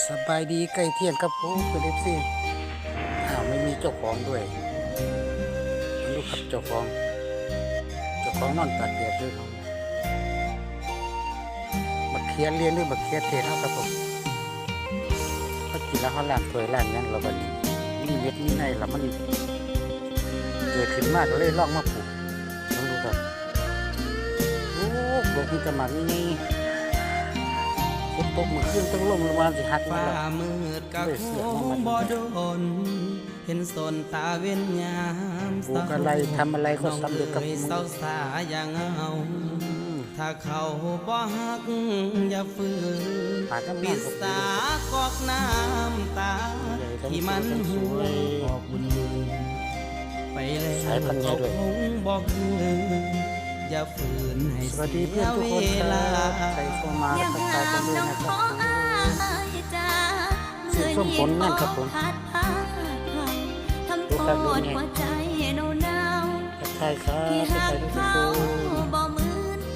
สบายดีใกล้เที่ยงครับผมเป็นเอฟซีไม่มีเจ้าของด้วยลูกครับเจ้าของนอนตากแดดด้วยครับบักเคียนเรียนด้วยบักเคียเทศครับผมเขากินแล้วเขาล้างถ้วยล้างยังเราบัดนี้มีเวทมีในแล้วมันเกิดขึ้นมากเลยลองมาปลูกลองดูครับโอ้ปลูกมีจะมานี่ฝนตกเมื่อคืนต้องลมลงมาสิหักมา ฟ้า แล้ว มืดกะคงบ่โดนเห็นสนตาเว้นยาม ปลูกอะไรทำอะไรก็สำเร็จกับ น้อง มื เศร้า อ สาอย่างเอาถ้าเขาบ่ฮักอย่าฝืน ปาดน้ำมัน ปิดสากอกน้ำตาที่มันหัวบอกบุญไปแล้วก็คงบอกคืนอย่าฝืนให้ สวัส เสี ดีเพื่อย นทุก เว คนค ลา รับใครเข้ามา อย่า ทักทาย ห้า กัน ม ด้วย น้อง นะครับขออายจ้า เสียงส้มผลนั่นครับผม พัดพาเขาทำโทษหัวใจหนาว ทักทายครับ ที่ ทัก หั ทาย ก ทุกค เขา น บ่เหมื